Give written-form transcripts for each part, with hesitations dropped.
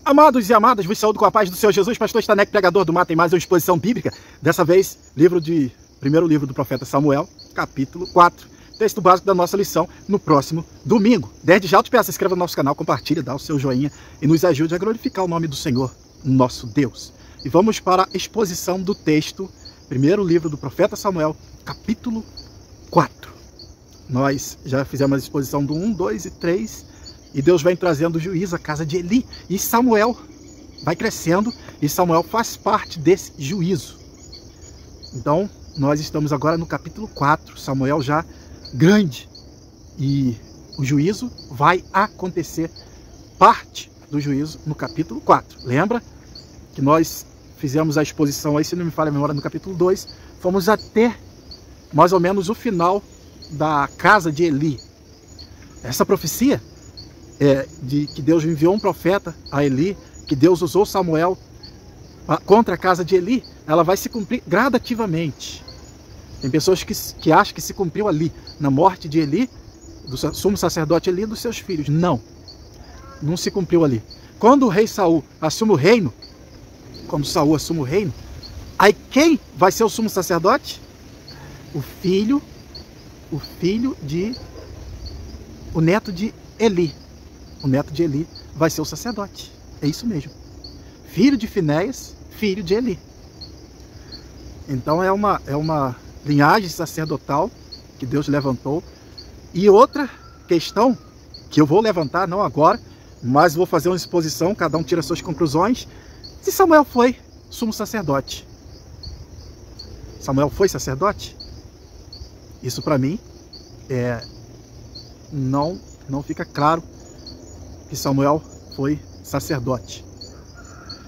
Amados e amadas, vos saúdo com a paz do Senhor Jesus, pastor Stanek, pregador do Mato, em mais uma exposição bíblica. Dessa vez, primeiro livro do profeta Samuel, capítulo 4. Texto básico da nossa lição no próximo domingo. Desde já eu te peço, se inscreva no nosso canal, compartilhe, dá o seu joinha e nos ajude a glorificar o nome do Senhor, nosso Deus. E vamos para a exposição do texto, primeiro livro do profeta Samuel, capítulo 4. Nós já fizemos a exposição do 1, 2 e 3, e Deus vem trazendo juízo à casa de Eli, e Samuel vai crescendo, e Samuel faz parte desse juízo. Então, nós estamos agora no capítulo 4, Samuel já grande, e o juízo vai acontecer, parte do juízo no capítulo 4. Lembra que nós fizemos a exposição aí, se não me falha a memória, no capítulo 2, fomos até mais ou menos o final da casa de Eli. Essa profecia de que Deus enviou um profeta a Eli, que Deus usou Samuel contra a casa de Eli, ela vai se cumprir gradativamente. Tem pessoas que acham que se cumpriu ali, na morte de Eli, do sumo sacerdote Eli e dos seus filhos. Não se cumpriu ali. Quando o rei Saul assume o reino, aí quem vai ser o sumo sacerdote? O neto de Eli. O neto de Eli vai ser o sacerdote. É isso mesmo. Filho de Finéias, filho de Eli. Então é uma linhagem sacerdotal que Deus levantou. E outra questão que eu vou levantar, não agora, mas vou fazer uma exposição, cada um tira suas conclusões. Se Samuel foi sumo sacerdote. Samuel foi sacerdote? Isso para mim não fica claro que Samuel foi sacerdote.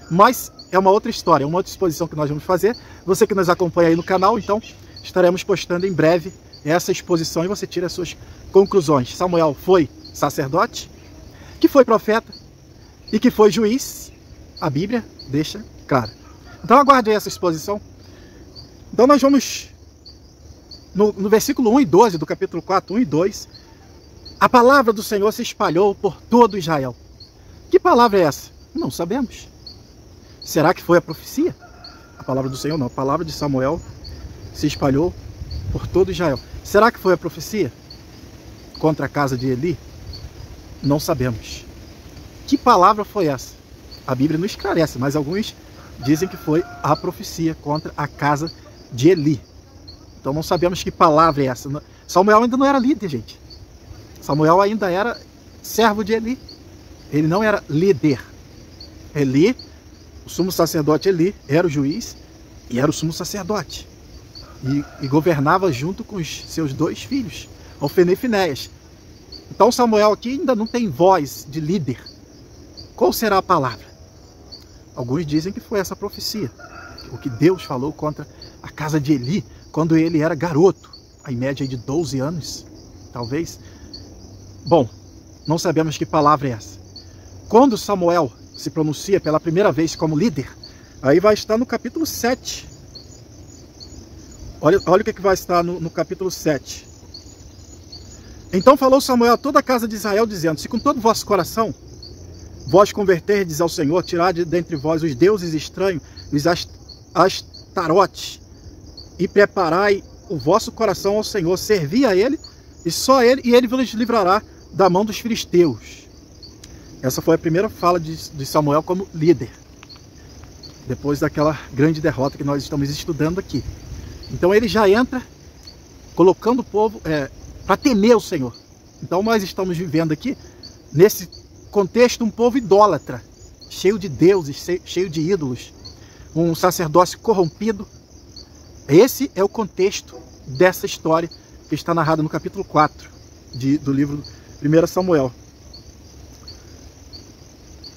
Mas é uma outra história, uma outra exposição que nós vamos fazer. Você que nos acompanha aí no canal, então estaremos postando em breve essa exposição e você tira as suas conclusões. Samuel foi sacerdote, que foi profeta e que foi juiz. A Bíblia deixa claro. Então aguarde aí essa exposição. Então nós vamos no versículo 1 e 12 do capítulo 4, 1 e 2. A palavra do Senhor se espalhou por todo Israel. Que palavra é essa? Não sabemos. Será que foi a profecia? A palavra do Senhor não. A palavra de Samuel se espalhou por todo Israel. Será que foi a profecia contra a casa de Eli? Não sabemos. Que palavra foi essa? A Bíblia não esclarece, mas alguns dizem que foi a profecia contra a casa de Eli. Então não sabemos que palavra é essa. Samuel ainda não era líder, gente. Samuel ainda era servo de Eli. Ele não era líder. Eli, o sumo sacerdote Eli, era o juiz e era o sumo sacerdote. E governava junto com os seus dois filhos, Ofni e Finéias. Então Samuel aqui ainda não tem voz de líder. Qual será a palavra? Alguns dizem que foi essa profecia. O que Deus falou contra a casa de Eli, quando ele era garoto, em média de 12 anos, talvez. Bom, não sabemos que palavra é essa. Quando Samuel se pronuncia pela primeira vez como líder, aí vai estar no capítulo 7. Olha o que vai estar no capítulo 7. Então falou Samuel a toda a casa de Israel, dizendo: se com todo o vosso coração vós converterdes ao Senhor, tirade dentre vós os deuses estranhos, os astarotes, e preparai o vosso coração ao Senhor, servi a Ele, e só Ele, e Ele vos livrará da mão dos filisteus. Essa foi a primeira fala de Samuel como líder, depois daquela grande derrota que nós estamos estudando aqui. Então ele já entra colocando o povo para temer o Senhor. Então nós estamos vivendo aqui, nesse contexto, um povo idólatra, cheio de deuses, cheio de ídolos, um sacerdócio corrompido. Esse é o contexto dessa história que está narrada no capítulo 4 do livro 1 Samuel.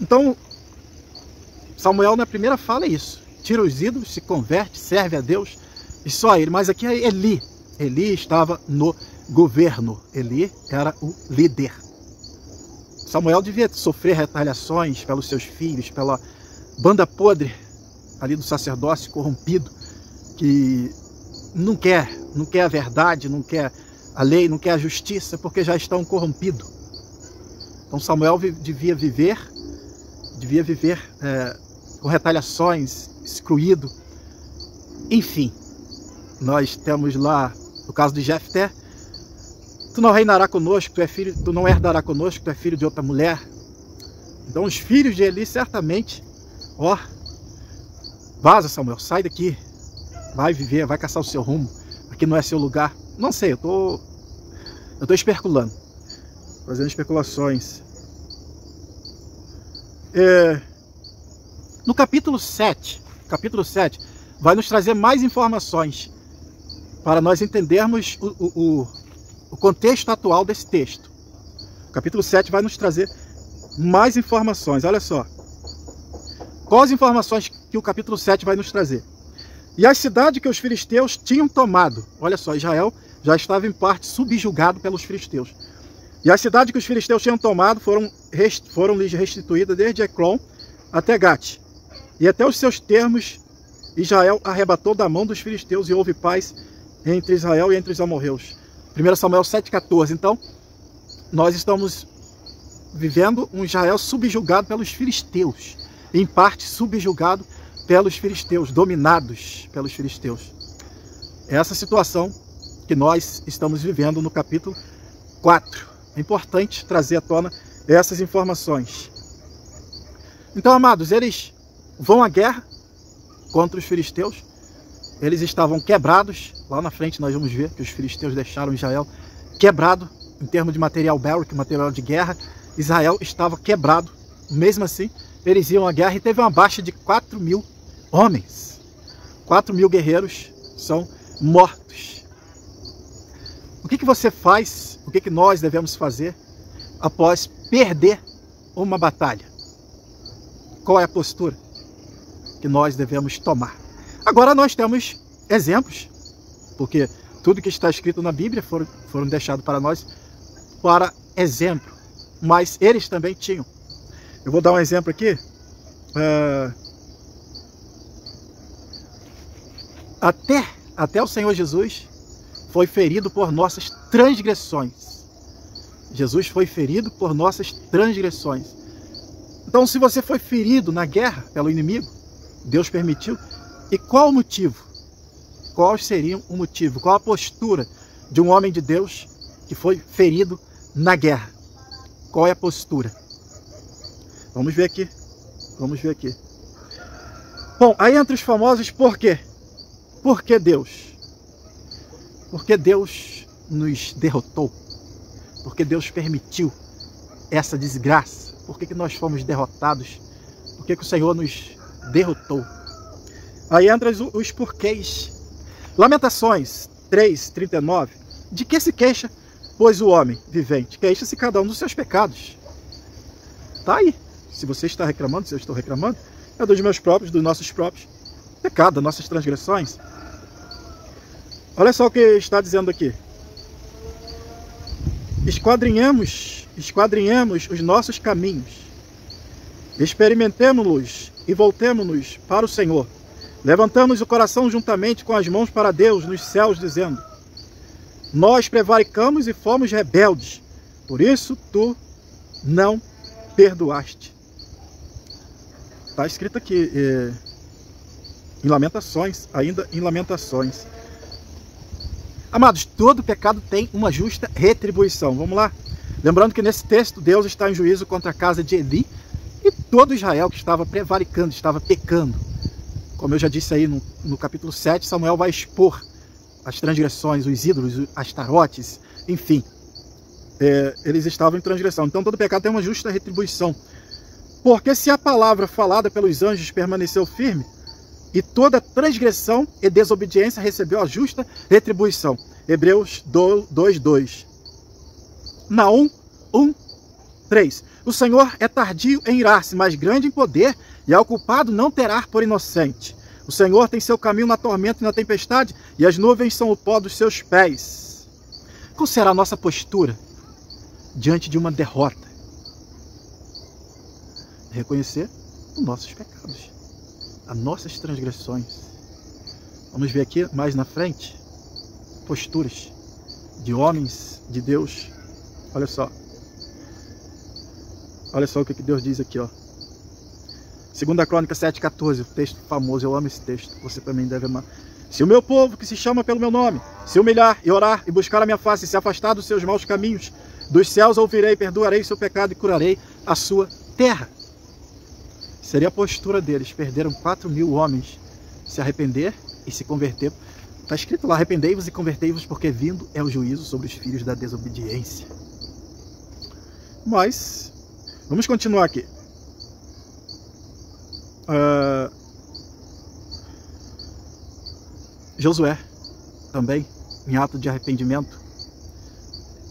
Então, Samuel na primeira fala é isso. Tira os ídolos, se converte, serve a Deus e só ele. Mas aqui é Eli. Eli estava no governo. Eli era o líder. Samuel devia sofrer retaliações pelos seus filhos, pela banda podre ali do sacerdócio corrompido, que não quer a verdade, não quer a lei, não quer a justiça, porque já estão corrompidos. Então Samuel devia viver devia viver com retaliações, excluído. Enfim, nós temos lá o caso de Jefté. Tu não reinará conosco, tu não herdará conosco, tu é filho de outra mulher. Então os filhos de Eli certamente, vaza, Samuel, sai daqui, vai viver, vai caçar o seu rumo, aqui não é seu lugar. Não sei, eu tô especulando, fazendo especulações. No capítulo 7 vai nos trazer mais informações para nós entendermos o contexto atual desse texto. O capítulo 7 vai nos trazer mais informações. Olha só. Quais as informações que o capítulo 7 vai nos trazer? E a cidade que os filisteus tinham tomado. Olha só, Israel já estava em parte subjugado pelos filisteus. E a cidade que os filisteus tinham tomado foram-lhes restituídas desde Ecrón até Gate. E até os seus termos Israel arrebatou da mão dos filisteus e houve paz entre Israel e entre os amorreus. 1 Samuel 7,14. Então, nós estamos vivendo um Israel subjugado pelos filisteus. Em parte subjugado pelos filisteus, dominados pelos filisteus. É essa situação que nós estamos vivendo no capítulo 4. É importante trazer à tona essas informações. Então, amados, eles vão à guerra contra os filisteus. Eles estavam quebrados. Lá na frente nós vamos ver que os filisteus deixaram Israel quebrado em termos de material bélico, material de guerra. Israel estava quebrado. Mesmo assim, eles iam à guerra e teve uma baixa de 4.000 homens. 4.000 guerreiros são mortos. O que você faz, o que nós devemos fazer após perder uma batalha? Qual é a postura que nós devemos tomar? Agora nós temos exemplos, porque tudo que está escrito na Bíblia foram deixados para nós para exemplo, mas eles também tinham. Eu vou dar um exemplo aqui. Até o Senhor Jesus foi ferido por nossas transgressões. Jesus foi ferido por nossas transgressões. Então, se você foi ferido na guerra pelo inimigo, Deus permitiu. E qual o motivo? Qual seria o motivo? Qual a postura de um homem de Deus que foi ferido na guerra? Qual é a postura? Vamos ver aqui. Vamos ver aqui. Bom, aí entre os famosos, por quê? Por que Deus? Porque Deus nos derrotou. Porque Deus permitiu essa desgraça. Por que nós fomos derrotados? Por que o Senhor nos derrotou? Aí entra os porquês. Lamentações 3:39. De que se queixa, pois o homem vivente? Queixa-se cada um dos seus pecados. Tá aí. Se você está reclamando, se eu estou reclamando, é dos meus próprios, dos nossos próprios pecados, das nossas transgressões. Olha só o que está dizendo aqui. Esquadrinhamos os nossos caminhos. Experimentemo-los e voltemo-nos para o Senhor. Levantamos o coração juntamente com as mãos para Deus nos céus, dizendo: nós prevaricamos e fomos rebeldes, por isso tu não perdoaste. Está escrito aqui, em Lamentações, ainda em Lamentações. Amados, todo pecado tem uma justa retribuição. Vamos lá? Lembrando que nesse texto Deus está em juízo contra a casa de Eli e todo Israel que estava prevaricando, estava pecando. Como eu já disse aí no capítulo 7, Samuel vai expor as transgressões, os ídolos, as astarotes, enfim. Eles estavam em transgressão. Então todo pecado tem uma justa retribuição. Porque se a palavra falada pelos anjos permaneceu firme, e toda transgressão e desobediência recebeu a justa retribuição. Hebreus 2:2. Naum 1:3. O Senhor é tardio em irar-se, mas grande em poder, e ao culpado não terá por inocente. O Senhor tem seu caminho na tormenta e na tempestade, e as nuvens são o pó dos seus pés. Qual será a nossa postura diante de uma derrota? Reconhecer os nossos pecados, as nossas transgressões. Vamos ver aqui mais na frente posturas de homens de Deus. Olha só o que Deus diz aqui, ó. 2 Crônicas 7,14, o texto famoso, eu amo esse texto, você também deve amar. Se o meu povo, que se chama pelo meu nome, se humilhar e orar e buscar a minha face e se afastar dos seus maus caminhos, dos céus ouvirei, perdoarei o seu pecado e curarei a sua terra. Seria a postura deles. Perderam 4.000 homens. Se arrepender e se converter. Está escrito lá, arrependei-vos e convertei-vos, porque vindo é o juízo sobre os filhos da desobediência. Mas, vamos continuar aqui. Josué, também, em ato de arrependimento,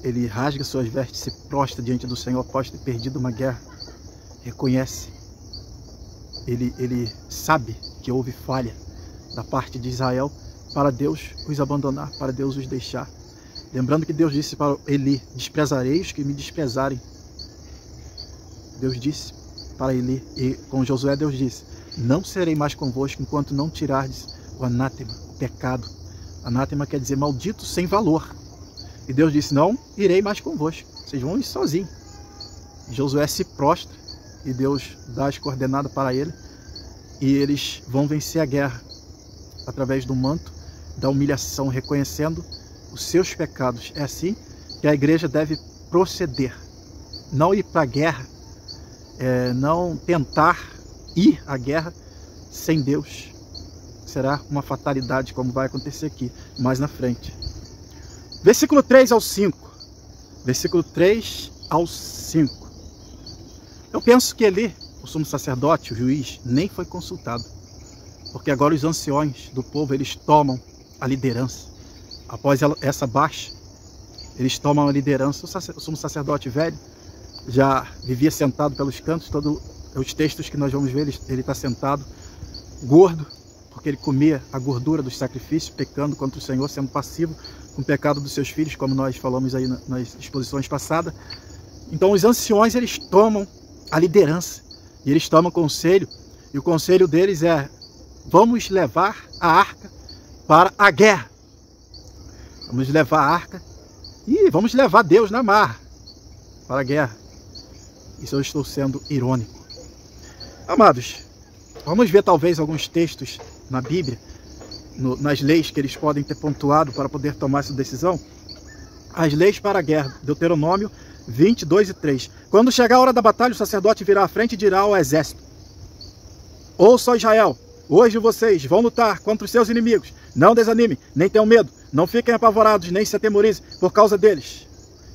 ele rasga suas vestes, se prostra diante do Senhor após ter perdido uma guerra. Reconhece. Ele sabe que houve falha da parte de Israel para Deus os abandonar, para Deus os deixar. Lembrando que Deus disse para Eli, desprezarei os que me desprezarem. Deus disse para Eli, e com Josué Deus disse, não serei mais convosco enquanto não tirardes o anátema, o pecado. Anátema quer dizer maldito sem valor. E Deus disse, não irei mais convosco, vocês vão ir sozinhos. Josué se prostra e Deus dá as coordenadas para ele e eles vão vencer a guerra através do manto da humilhação, reconhecendo os seus pecados. É assim que a igreja deve proceder, não ir para a guerra, não tentar ir à guerra sem Deus. Será uma fatalidade, como vai acontecer aqui mais na frente. Versículo 3 ao 5. Versículo 3 ao 5. Eu penso que Eli, o sumo sacerdote, o juiz, nem foi consultado. Porque agora os anciões do povo, eles tomam a liderança. Após essa baixa, eles tomam a liderança. O sumo sacerdote velho já vivia sentado pelos cantos. Todos os textos que nós vamos ver, ele está sentado, gordo, porque ele comia a gordura dos sacrifícios, pecando contra o Senhor, sendo passivo com o pecado dos seus filhos, como nós falamos aí nas exposições passadas. Então os anciões, eles tomam a liderança, e eles tomam conselho, e o conselho deles é, vamos levar a arca para a guerra. Vamos levar a arca e vamos levar Deus na marra para a guerra. Isso eu estou sendo irônico. Amados, vamos ver talvez alguns textos na Bíblia, nas leis que eles podem ter pontuado para poder tomar essa decisão. As leis para a guerra, Deuteronômio 22 e 3. Quando chegar a hora da batalha, o sacerdote virá à frente e dirá ao exército, ouça Israel, hoje vocês vão lutar contra os seus inimigos. Não desanimem, nem tenham medo, não fiquem apavorados, nem se atemorizem por causa deles.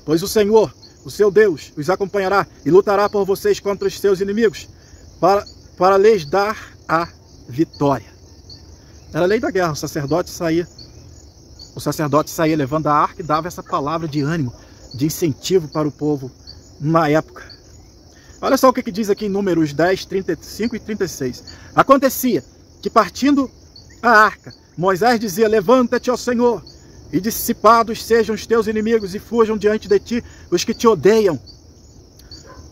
Pois o Senhor, o seu Deus, os acompanhará e lutará por vocês contra os seus inimigos, para lhes dar a vitória. Era a lei da guerra, o sacerdote saía levando a arca e dava essa palavra de ânimo, de incentivo para o povo na época. Olha só o que diz aqui em Números 10, 35 e 36. Acontecia que, partindo a arca, Moisés dizia, levanta-te, ó Senhor, e dissipados sejam os teus inimigos, e fujam diante de ti os que te odeiam.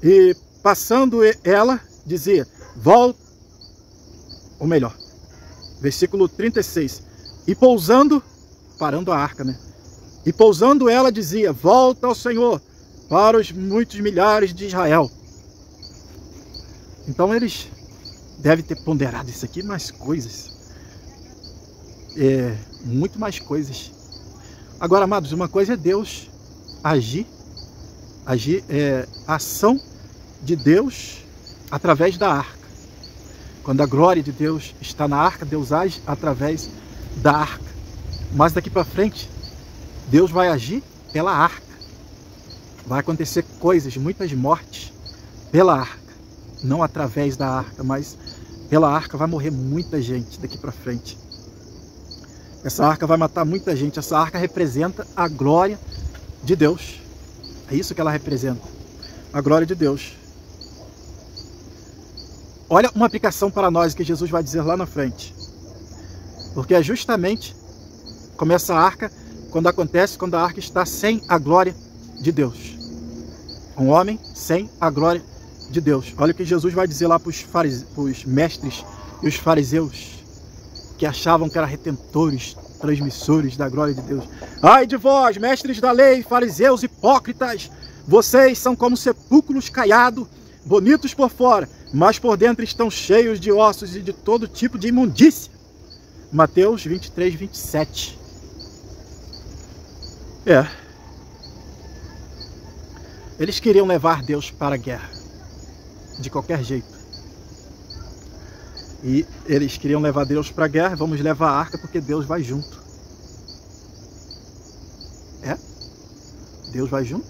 E passando ela, dizia, volta, ou melhor, versículo 36, e pousando, parando a arca, né? E pousando ela dizia, volta ao Senhor, para os muitos milhares de Israel. Então eles devem ter ponderado isso aqui, mais coisas. Muito mais coisas. Agora, amados, uma coisa é Deus agir é a ação de Deus através da arca. Quando a glória de Deus está na arca, Deus age através da arca. Mas daqui para frente, Deus vai agir pela arca. Vai acontecer coisas, muitas mortes pela arca. Não através da arca, mas pela arca vai morrer muita gente daqui para frente. Essa arca vai matar muita gente. Essa arca representa a glória de Deus. É isso que ela representa. A glória de Deus. Olha uma aplicação para nós que Jesus vai dizer lá na frente. Porque é justamente como essa arca, quando a arca está sem a glória de Deus. Um homem sem a glória de Deus. Olha o que Jesus vai dizer lá para os mestres e os fariseus, que achavam que eram retentores, transmissores da glória de Deus. Ai de vós, mestres da lei, fariseus hipócritas, vocês são como sepulcros caiados, bonitos por fora, mas por dentro estão cheios de ossos e de todo tipo de imundícia. Mateus 23, 27. Eles queriam levar Deus para a guerra, de qualquer jeito. E eles queriam levar Deus para a guerra, vamos levar a arca porque Deus vai junto. Deus vai junto.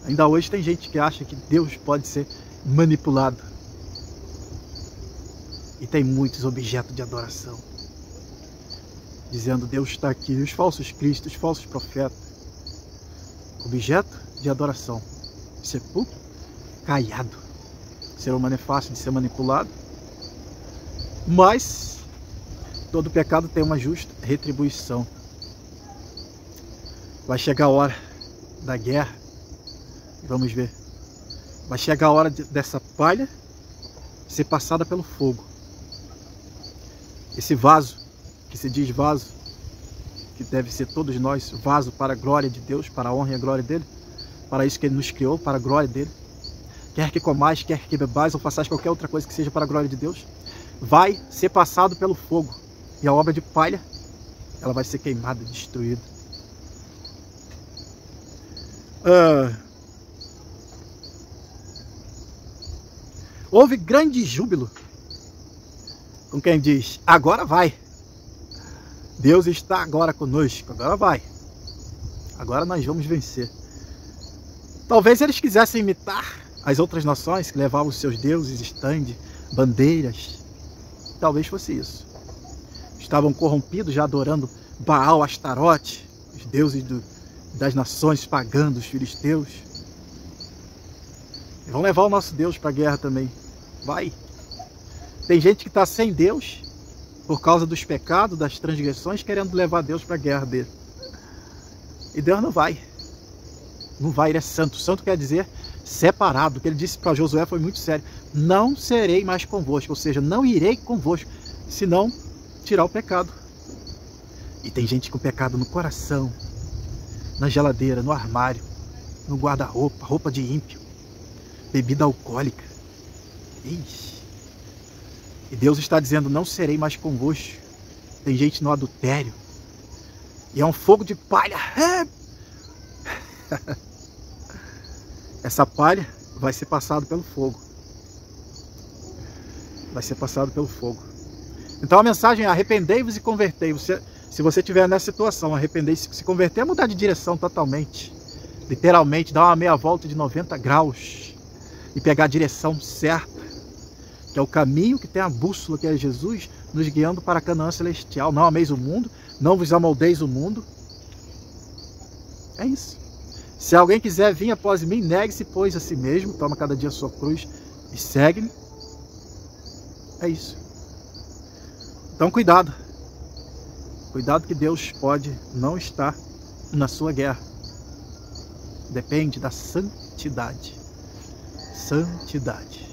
Ainda hoje tem gente que acha que Deus pode ser manipulado. E tem muitos objetos de adoração, dizendo Deus está aqui. Os falsos cristos, os falsos profetas. Objeto de adoração. Sepulcro caiado. O ser humano é fácil de ser manipulado. Mas todo pecado tem uma justa retribuição. Vai chegar a hora da guerra. Vamos ver. Vai chegar a hora dessa palha ser passada pelo fogo. Esse vaso, que se diz vaso, que deve ser todos nós, vaso para a glória de Deus, para a honra e a glória dele, para isso que ele nos criou, para a glória dele. Quer que comais, quer que bebais ou façais qualquer outra coisa que seja para a glória de Deus, vai ser passado pelo fogo. E a obra de palha, ela vai ser queimada, destruída. Houve grande júbilo com quem diz, agora vai. Deus está agora conosco, agora vai. Agora nós vamos vencer. Talvez eles quisessem imitar as outras nações que levavam os seus deuses, stand, bandeiras. Talvez fosse isso. Estavam corrompidos, já adorando Baal, Astarote, os deuses das nações pagãs, os filisteus. E vão levar o nosso Deus para a guerra também. Vai. Tem gente que está sem Deus por causa dos pecados, das transgressões, querendo levar Deus para a guerra dele. E Deus não vai. Não vai, ele é santo. Santo quer dizer separado. O que ele disse para Josué foi muito sério. Não serei mais convosco, ou seja, não irei convosco, senão tirar o pecado. E tem gente com pecado no coração, na geladeira, no armário, no guarda-roupa, roupa de ímpio, bebida alcoólica. Ixi. E Deus está dizendo, não serei mais convosco. Tem gente no adultério. E é um fogo de palha. Essa palha vai ser passada pelo fogo. Vai ser passado pelo fogo. Então a mensagem é, arrependei-vos e convertei-vos. Se você estiver nessa situação, arrepender-se e se converter, é mudar de direção totalmente. Literalmente, dar uma meia volta de 90 graus. E pegar a direção certa. Que é o caminho que tem a bússola, que é Jesus, nos guiando para a Canaã celestial. Não ameis o mundo, não vos amoldeis o mundo. É isso. Se alguém quiser vir após mim, negue-se, pois a si mesmo, toma cada dia a sua cruz e segue-me. É isso. Então cuidado. Cuidado que Deus pode não estar na sua guerra. Depende da santidade. Santidade.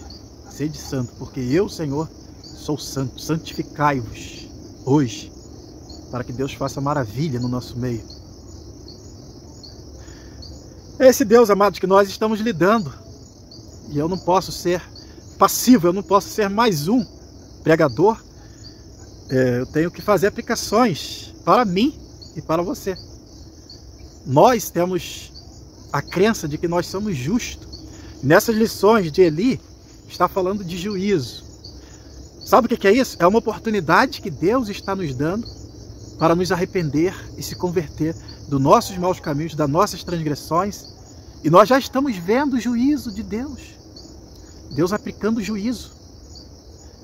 Sede santo, porque eu, Senhor, sou santo. Santificai-vos hoje, para que Deus faça maravilha no nosso meio. É esse Deus, amados, que nós estamos lidando. E eu não posso ser passivo, eu não posso ser mais um pregador. Eu tenho que fazer aplicações para mim e para você. Nós temos a crença de que nós somos justos. Nessas lições de Eli, está falando de juízo. Sabe o que é isso? É uma oportunidade que Deus está nos dando para nos arrepender e se converter dos nossos maus caminhos, das nossas transgressões. E nós já estamos vendo o juízo de Deus. Deus aplicando juízo.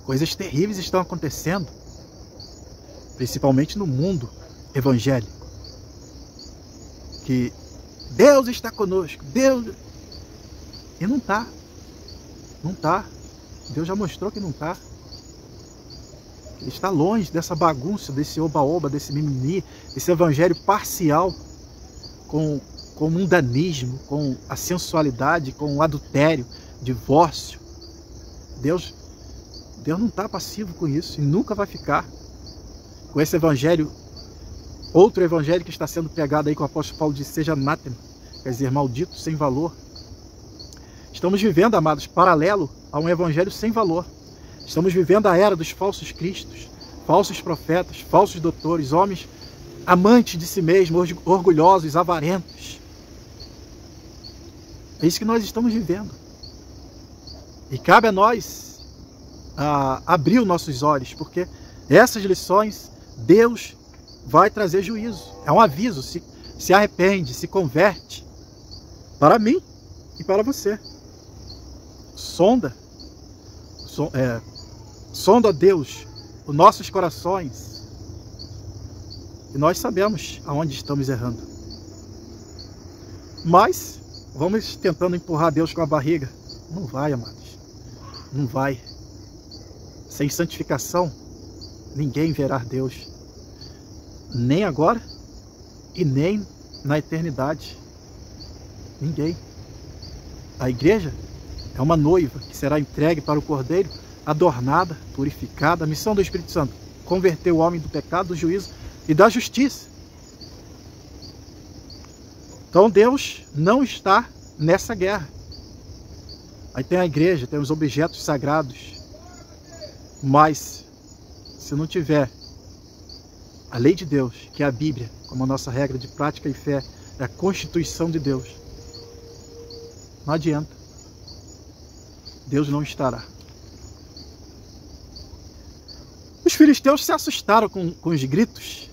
Coisas terríveis estão acontecendo, principalmente no mundo evangélico. Que Deus está conosco, Deus... E não está. Não está. Deus já mostrou que não está. Ele está longe dessa bagunça, desse oba-oba, desse mimimi, desse evangelho parcial, com o mundanismo, com a sensualidade, com o adultério, divórcio. Deus não está passivo com isso e nunca vai ficar. Com esse evangelho, outro evangelho que está sendo pregado aí, que o apóstolo Paulo diz, seja anátema, quer dizer, maldito, sem valor. Estamos vivendo, amados, paralelo a um evangelho sem valor. Estamos vivendo a era dos falsos cristos, falsos profetas, falsos doutores, homens amantes de si mesmos, orgulhosos, avarentos. É isso que nós estamos vivendo. E cabe a nós abrir os nossos olhos, porque essas lições Deus vai trazer juízo. É um aviso, se arrepende, se converte, para mim e para você. Sonda Deus os nossos corações, e nós sabemos aonde estamos errando. Mas vamos tentando empurrar Deus com a barriga. Não vai, amados. Não vai. Sem santificação, ninguém verá Deus. Nem agora e nem na eternidade. Ninguém. A igreja é uma noiva que será entregue para o Cordeiro, adornada, purificada. A missão do Espírito Santo: converter o homem do pecado, do juízo e da justiça. Então Deus não está nessa guerra. Aí tem a igreja, tem os objetos sagrados. Mas se não tiver a lei de Deus, que é a Bíblia, como a nossa regra de prática e fé, é a Constituição de Deus, não adianta. Deus não estará. Os filisteus se assustaram com os gritos.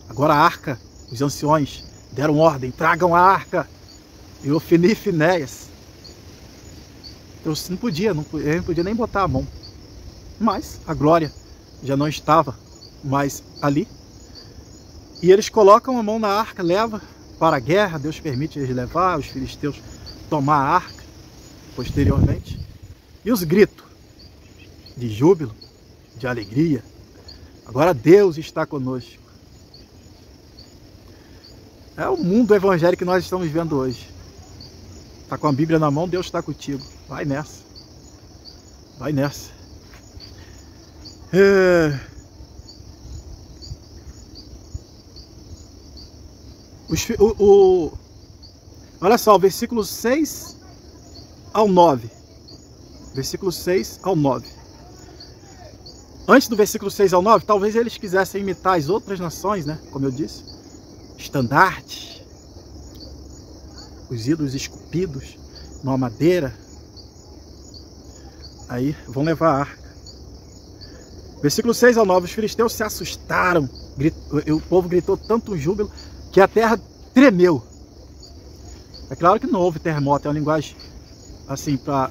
Agora a arca, os anciões deram ordem: tragam a arca. E Ofni e Finéias, eu não podia nem botar a mão. Mas a glória já não estava mais ali. E eles colocam a mão na arca, leva para a guerra. Deus permite eles levar, os filisteus tomar a arca posteriormente. E os gritos de júbilo, de alegria: agora Deus está conosco. É o mundo evangélico que nós estamos vivendo hoje. Está com a Bíblia na mão, Deus está contigo. Vai nessa. Vai nessa. Olha só, o versículo 6 ao 9. Versículo 6 ao 9. Antes do versículo 6 ao 9, talvez eles quisessem imitar as outras nações, né? Como eu disse, estandartes, os ídolos esculpidos numa madeira. Aí vão levar a arca. Versículo 6 ao 9, os filisteus se assustaram. O povo gritou tanto júbilo que a terra tremeu. É claro que não houve terremoto, é uma linguagem assim para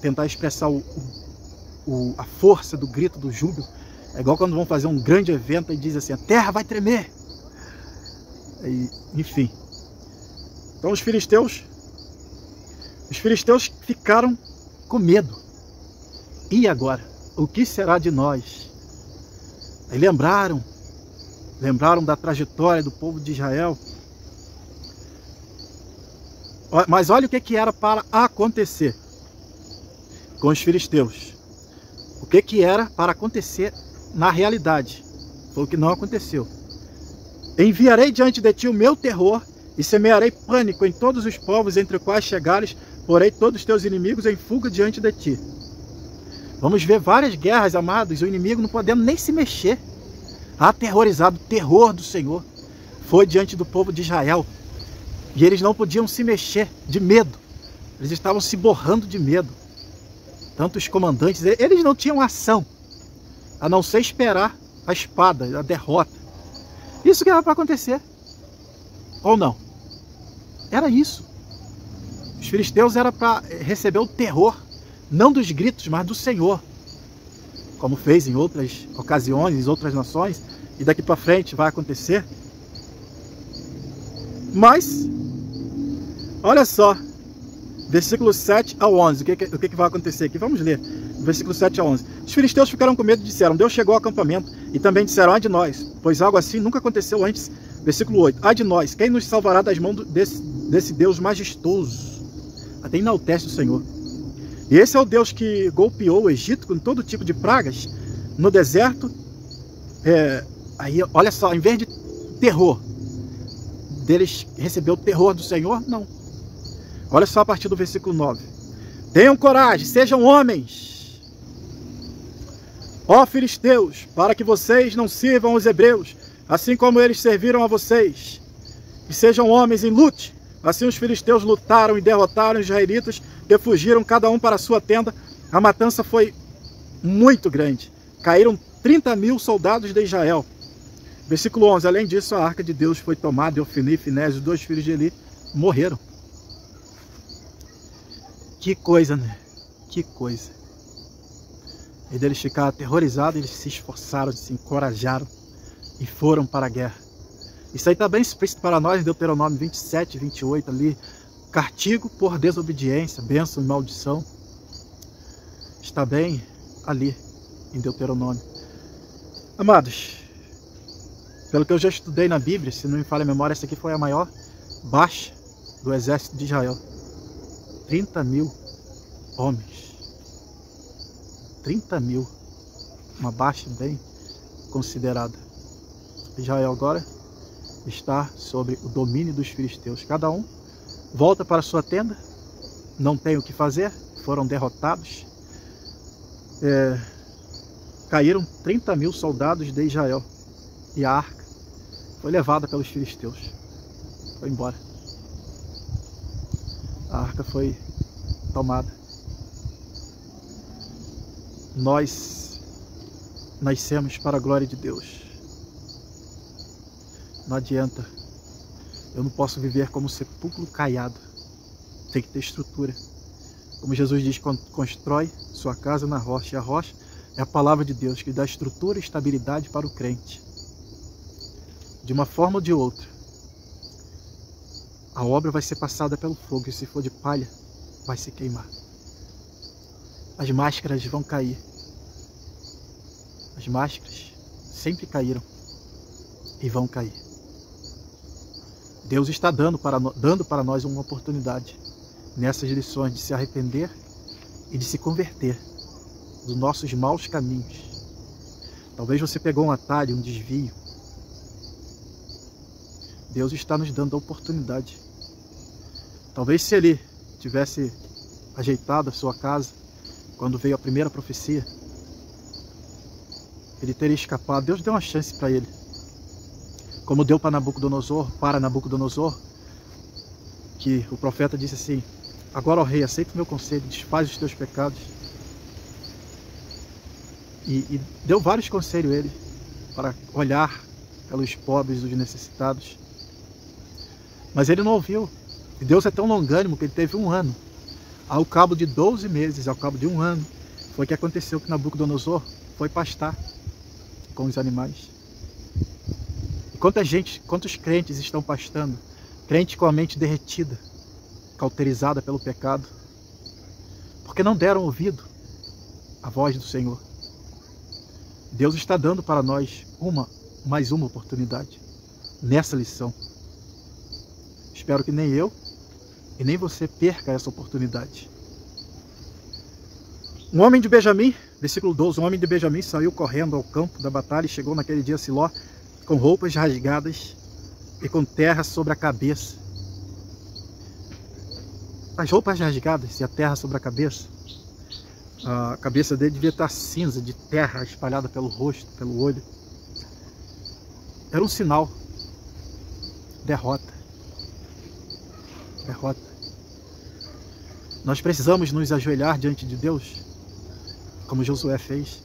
tentar expressar a força do grito, do júbilo. É igual quando vão fazer um grande evento e diz assim: a terra vai tremer. Enfim. Então os filisteus ficaram com medo. E agora? O que será de nós? Aí lembraram da trajetória do povo de Israel. Mas olha o que era para acontecer com os filisteus. O que era para acontecer na realidade. Foi o que não aconteceu. Enviarei diante de ti o meu terror e semearei pânico em todos os povos entre os quais chegares, porei todos os teus inimigos em fuga diante de ti. Vamos ver várias guerras, amados, o inimigo não podendo nem se mexer. Aterrorizado, o terror do Senhor foi diante do povo de Israel. E eles não podiam se mexer de medo. Eles estavam se borrando de medo. Tanto os comandantes, eles não tinham ação, a não ser esperar a espada, a derrota. Isso que era para acontecer. Ou não? Era isso. Os filisteus era para receber o terror, não dos gritos, mas do Senhor. Como fez em outras ocasiões, em outras nações, e daqui para frente vai acontecer. Mas, olha só, versículo 7 ao 11, o que vai acontecer aqui? Vamos ler, versículo 7 a 11. Os filisteus ficaram com medo e disseram: Deus chegou ao acampamento. E também disseram: ai de nós, pois algo assim nunca aconteceu antes. Versículo 8, ai de nós, quem nos salvará das mãos desse Deus majestoso? Até enaltece o Senhor. E esse é o Deus que golpeou o Egito com todo tipo de pragas no deserto. Aí, olha só, em vez de terror, deles recebeu o terror do Senhor? Não. Olha só a partir do versículo 9. Tenham coragem, sejam homens, ó filisteus, para que vocês não sirvam os hebreus, assim como eles serviram a vocês. E sejam homens e lute. Assim os filisteus lutaram e derrotaram os israelitas, que fugiram cada um para a sua tenda. A matança foi muito grande. Caíram 30.000 soldados de Israel. Versículo 11. Além disso, a arca de Deus foi tomada e Ofni e Finéias, os 2 filhos de Eli, morreram. Que coisa, né? Que coisa. E deles ficaram aterrorizados, eles se esforçaram, se encorajaram e foram para a guerra. Isso aí está bem explícito para nós em Deuteronômio 27, 28 ali. Castigo por desobediência, bênção e maldição. Está bem ali em Deuteronômio. Amados, pelo que eu já estudei na Bíblia, se não me falha a memória, essa aqui foi a maior baixa do exército de Israel. 30.000 homens. 30.000. Uma baixa bem considerada. Israel agora está sobre o domínio dos filisteus. Cada um volta para sua tenda, não tem o que fazer, foram derrotados. Caíram 30.000 soldados de Israel e a arca foi levada pelos filisteus. Foi embora. A arca foi tomada. Nós nascemos para a glória de Deus. Não adianta. Eu não posso viver como sepulcro caiado. Tem que ter estrutura. Como Jesus diz, constrói sua casa na rocha. E a rocha é a palavra de Deus, que dá estrutura e estabilidade para o crente. De uma forma ou de outra, a obra vai ser passada pelo fogo. E se for de palha, vai se queimar. As máscaras vão cair. As máscaras sempre caíram e vão cair. Deus está dando para nós uma oportunidade nessas lições de se arrepender e de se converter dos nossos maus caminhos. Talvez você pegou um atalho, um desvio. Deus está nos dando a oportunidade. Talvez se ele tivesse ajeitado a sua casa quando veio a primeira profecia, ele teria escapado. Deus deu uma chance para ele. Como deu para Nabucodonosor, que o profeta disse assim: agora, ó rei, aceita o meu conselho, desfaz os teus pecados. E deu vários conselhos a ele, para olhar pelos pobres e os necessitados. Mas ele não ouviu. E Deus é tão longânimo que ele teve 1 ano. Ao cabo de 12 meses, ao cabo de 1 ano, foi que aconteceu que Nabucodonosor foi pastar com os animais. Quantos crentes estão pastando? Crente com a mente derretida, cauterizada pelo pecado, porque não deram ouvido à voz do Senhor. Deus está dando para nós mais uma oportunidade nessa lição. Espero que nem eu e nem você perca essa oportunidade. Um homem de Benjamim, versículo 12, um homem de Benjamim saiu correndo ao campo da batalha e chegou naquele dia a Siló, com roupas rasgadas e com terra sobre a cabeça. As roupas rasgadas e a terra sobre a cabeça dele devia estar cinza, de terra espalhada pelo rosto, pelo olho. Era um sinal. Derrota. Derrota. Nós precisamos nos ajoelhar diante de Deus, como Josué fez,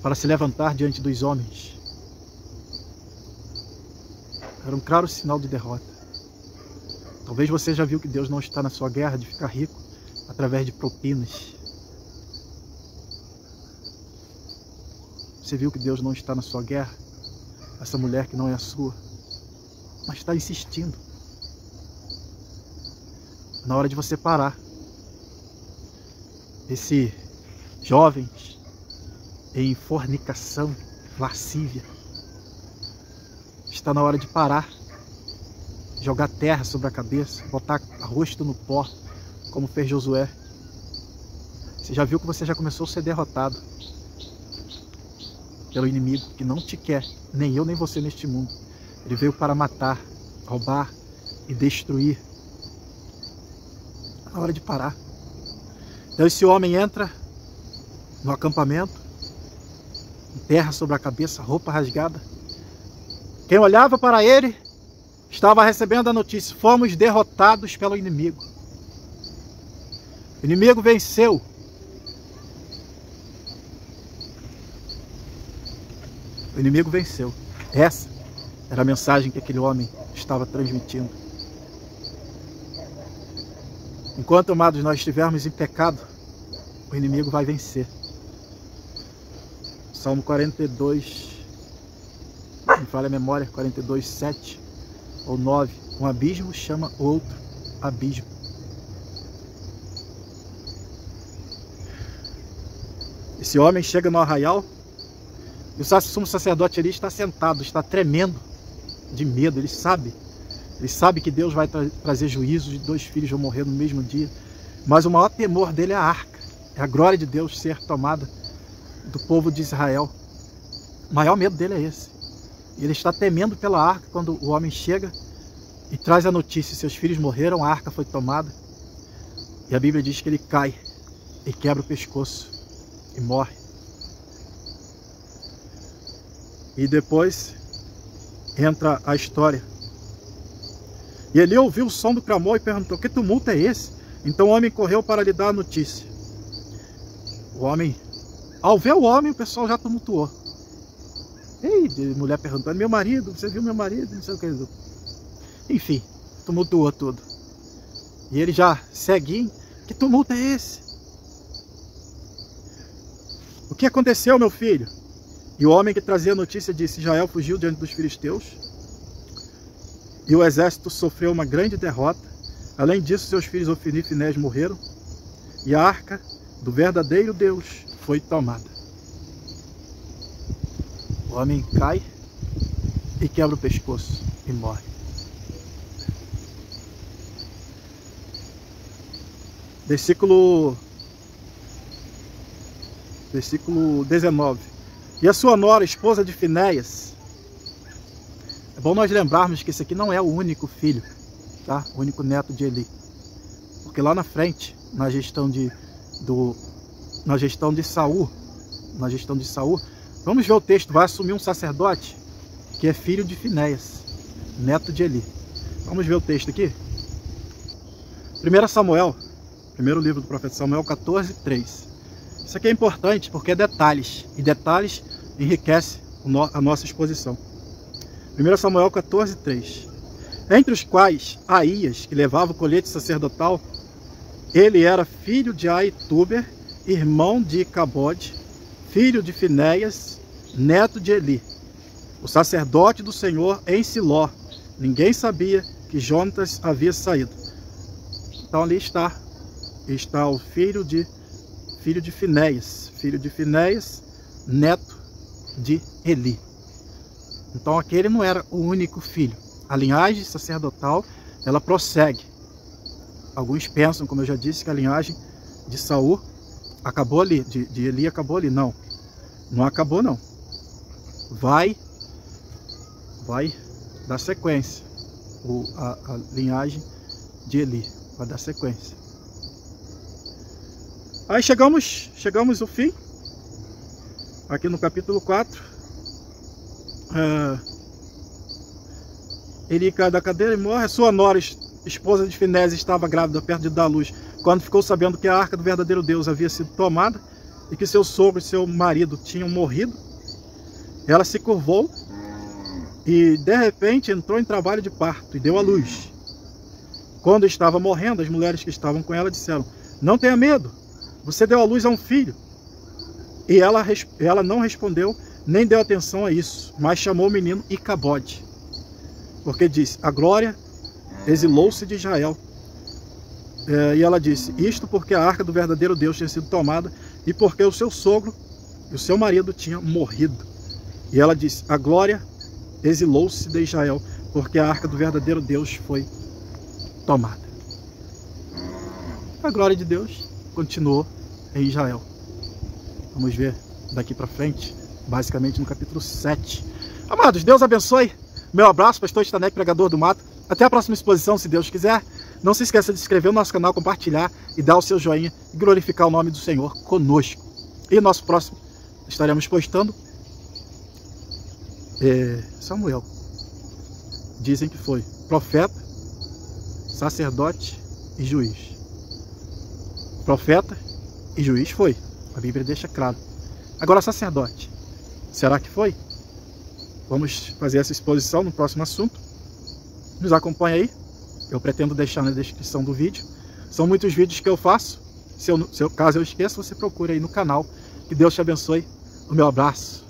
para se levantar diante dos homens. Era um claro sinal de derrota. Talvez você já viu que Deus não está na sua guerra de ficar rico através de propinas. Você viu que Deus não está na sua guerra? Essa mulher que não é a sua, mas está insistindo. Na hora de você parar. Esse jovens em fornicação, lascívia, está na hora de parar, jogar terra sobre a cabeça, botar o rosto no pó, como fez Josué. Você já viu que você já começou a ser derrotado pelo inimigo que não te quer, nem eu nem você neste mundo. Ele veio para matar, roubar e destruir. É hora de parar. Então esse homem entra no acampamento, terra sobre a cabeça, roupa rasgada. Quem olhava para ele estava recebendo a notícia: fomos derrotados pelo inimigo. O inimigo venceu. O inimigo venceu. Essa era a mensagem que aquele homem estava transmitindo. Enquanto, amados, nós estivermos em pecado, o inimigo vai vencer. Salmo 42, me falha a memória, 42, 7 ou 9. Um abismo chama outro abismo. Esse homem chega no arraial e o sumo sacerdote ali está sentado, está tremendo de medo. Ele sabe que Deus vai trazer juízo, de 2 filhos vão morrer no mesmo dia. Mas o maior temor dele é a arca, é a glória de Deus ser tomada do povo de Israel. O maior medo dele é esse. E ele está temendo pela arca quando o homem chega e traz a notícia: seus filhos morreram, a arca foi tomada. E a Bíblia diz que ele cai e quebra o pescoço e morre. E depois entra a história. E ele ouviu o som do clamor e perguntou: que tumulto é esse? Então o homem correu para lhe dar a notícia. O homem, ao ver o homem, o pessoal já tumultuou. Ei, mulher perguntando: meu marido, você viu meu marido? Não sei o que. Enfim, tumultuou tudo. E ele já ceguinho: que tumulto é esse? O que aconteceu, meu filho? E o homem que trazia a notícia disse: Israel fugiu diante dos filisteus e o exército sofreu uma grande derrota. Além disso, seus filhos Ofni e Finés morreram e a arca do verdadeiro Deus foi tomada. O homem cai e quebra o pescoço e morre. Versículo 19. E a sua nora, esposa de Finéias. É bom nós lembrarmos que esse aqui não é o único filho, tá? O único neto de Eli. Porque lá na frente, na gestão de Saul, vamos ver o texto, vai assumir um sacerdote que é filho de Finéias, neto de Eli. Vamos ver o texto aqui. 1 Samuel, primeiro livro do profeta Samuel, 14, 3. Isso aqui é importante porque é detalhes, e detalhes enriquecem a nossa exposição. 1 Samuel 14, 3. Entre os quais Aías, que levava o colete sacerdotal, ele era filho de Aituber, irmão de Icabode, filho de Finéias, neto de Eli, o sacerdote do Senhor em Siló. Ninguém sabia que Jonatas havia saído. Então ali está o filho de Finéias, neto de Eli. Então aquele não era o único filho. A linhagem sacerdotal, ela prossegue. Alguns pensam, como eu já disse, que a linhagem de Saul acabou ali, de Eli acabou ali. Não, não acabou não. Vai dar sequência. A linhagem de Eli vai dar sequência. Aí chegamos ao fim, aqui no capítulo 4. Eli cai da cadeira e morre. A sua nora, esposa de Finéias, estava grávida, perto de dar à luz, quando ficou sabendo que a arca do verdadeiro Deus havia sido tomada e que seu sogro e seu marido tinham morrido. Ela se curvou e de repente entrou em trabalho de parto e deu à luz. Quando estava morrendo, as mulheres que estavam com ela disseram: não tenha medo, você deu à luz a um filho. E ela não respondeu, nem deu atenção a isso, mas chamou o menino Icabode, porque disse: a glória exilou-se de Israel. E ela disse: isto porque a arca do verdadeiro Deus tinha sido tomada e porque o seu sogro e o seu marido tinham morrido. E ela disse: a glória exilou-se de Israel, porque a arca do verdadeiro Deus foi tomada. A glória de Deus continuou em Israel. Vamos ver daqui para frente, basicamente no capítulo 7. Amados, Deus abençoe. Meu abraço, pastor Stanley, pregador do mato. Até a próxima exposição, se Deus quiser. Não se esqueça de se inscrever no nosso canal, compartilhar e dar o seu joinha e glorificar o nome do Senhor conosco. E no nosso próximo estaremos postando Samuel. Dizem que foi profeta, sacerdote e juiz. Profeta e juiz foi. A Bíblia deixa claro. Agora sacerdote. Será que foi? Vamos fazer essa exposição no próximo assunto. Nos acompanha aí. Eu pretendo deixar na descrição do vídeo. São muitos vídeos que eu faço. Caso eu esqueça, você procura aí no canal. Que Deus te abençoe. O meu abraço.